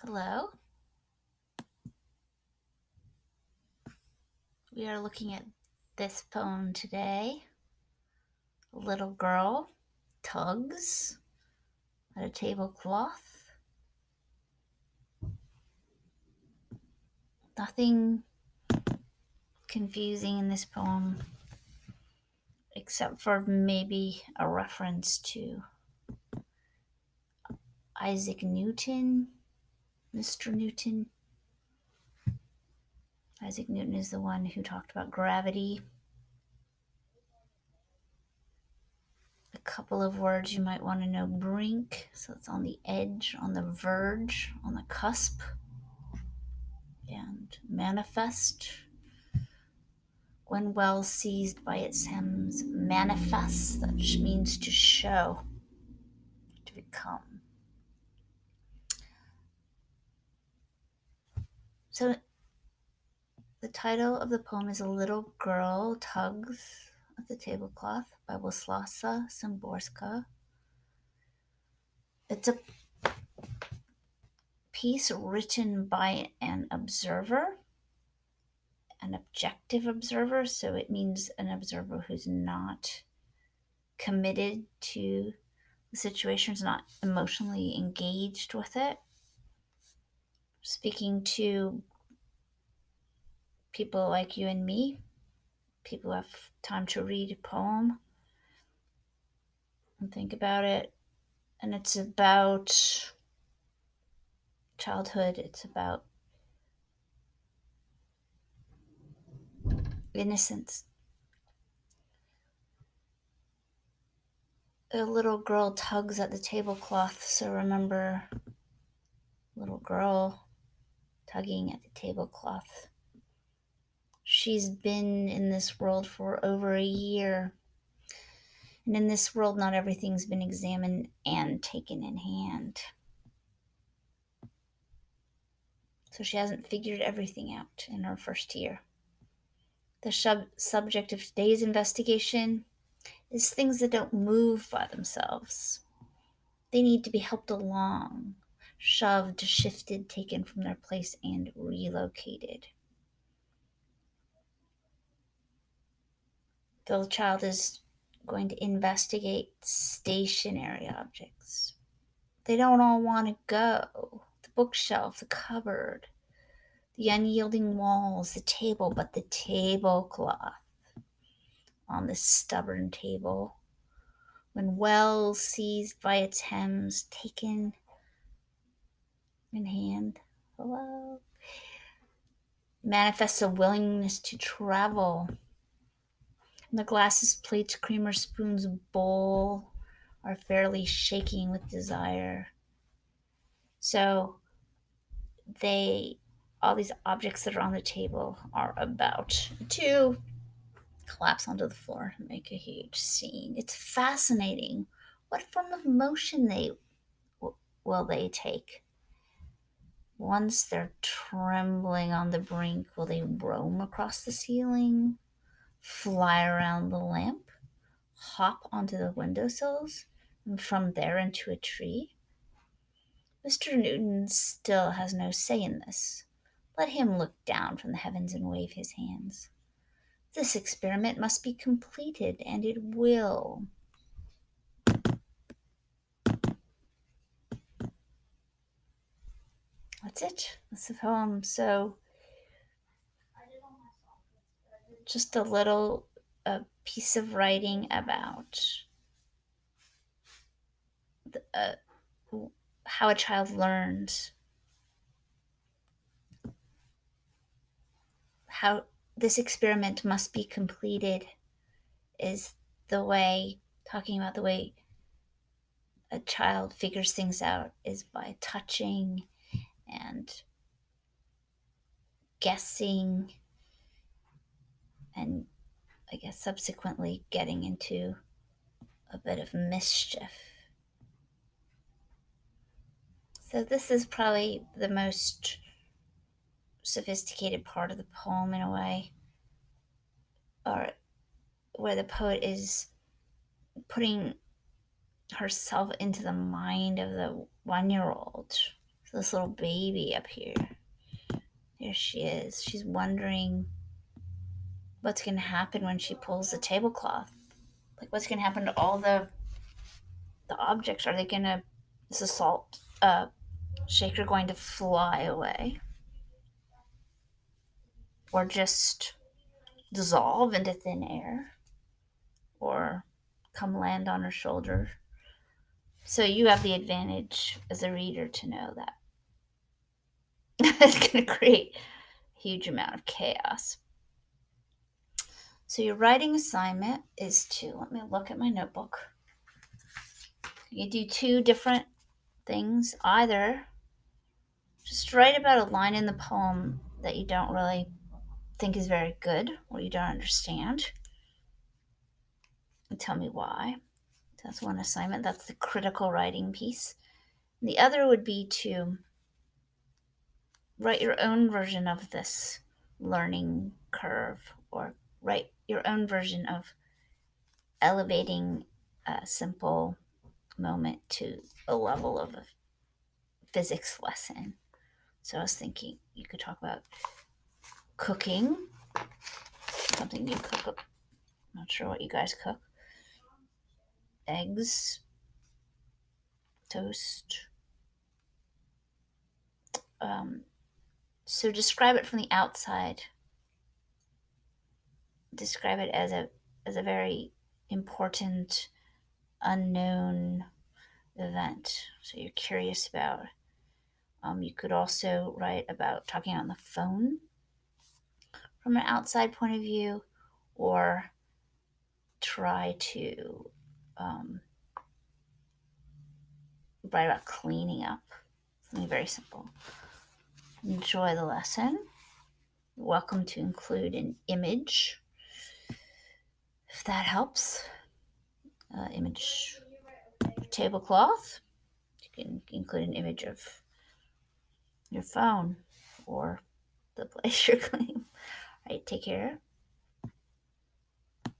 Hello. We are looking at this poem today. A little girl, Tugs, at a tablecloth. Nothing confusing in this poem except for maybe a reference to Isaac Newton, Mr. Newton. Isaac Newton is the one who talked about gravity. A couple of words you might want to know: brink, so it's on the edge, on the verge, on the cusp, and manifest, when well seized by its hems, manifests, that means to show, to become. So the title of the poem is A Little Girl Tugs at the Tablecloth by Wisława Szymborska. It's a piece written by an observer, an objective observer, so it means an observer who's not committed to the situation, is not emotionally engaged with it. Speaking to people like you and me, people who have time to read a poem and think about it. And it's about childhood, it's about innocence. A little girl tugs at the tablecloth, so remember, little girl tugging at the tablecloth. She's been in this world for over a year. And in this world, not everything's been examined and taken in hand. So she hasn't figured everything out in her first year. The subject of today's investigation is things that don't move by themselves. They need to be helped along, shoved, shifted, taken from their place, and relocated. The child is going to investigate stationary objects. They don't all want to go. The bookshelf, the cupboard, the unyielding walls, the table, but the tablecloth on this stubborn table, when well seized by its hems, taken in hand, hello, manifests a willingness to travel. And the glasses, plates, creamer, spoons, bowl are fairly shaking with desire. So all these objects that are on the table are about to collapse onto the floor and make a huge scene. It's fascinating. What form of motion will they take? Once they're trembling on the brink, will they roam across the ceiling, fly around the lamp, hop onto the windowsills, and from there into a tree? Mr. Newton still has no say in this. Let him look down from the heavens and wave his hands. This experiment must be completed, and it will. That's it. That's the poem. So, just a little piece of writing about how a child learns, how this experiment must be completed, is the way, talking about the way a child figures things out is by touching and guessing, and I guess subsequently getting into a bit of mischief. So this is probably the most sophisticated part of the poem in a way, or where the poet is putting herself into the mind of the 1-year-old. So this little baby up here. There she is. She's wondering what's going to happen when she pulls the tablecloth. Like, what's going to happen to all the objects? Are they going to, is the salt shaker going to fly away? Or just dissolve into thin air? Or come land on her shoulder? So you have the advantage as a reader to know that it's going to create a huge amount of chaos. So your writing assignment is to, let me look at my notebook. You do two different things. Either just write about a line in the poem that you don't really think is very good or you don't understand, and tell me why. That's one assignment. That's the critical writing piece. And the other would be to write your own version of this learning curve, or write your own version of elevating a simple moment to a level of a physics lesson. So I was thinking you could talk about cooking, something you cook. I'm not sure what you guys cook. Eggs, toast. So describe it from the outside. Describe it as a very important, unknown event. So you're curious about. You could also write about talking on the phone from an outside point of view, or try to write about cleaning up. Something very simple. Enjoy the lesson. Welcome to include an image, if that helps. Image tablecloth. You can include an image of your phone or the place you're cleaning. All right, take care.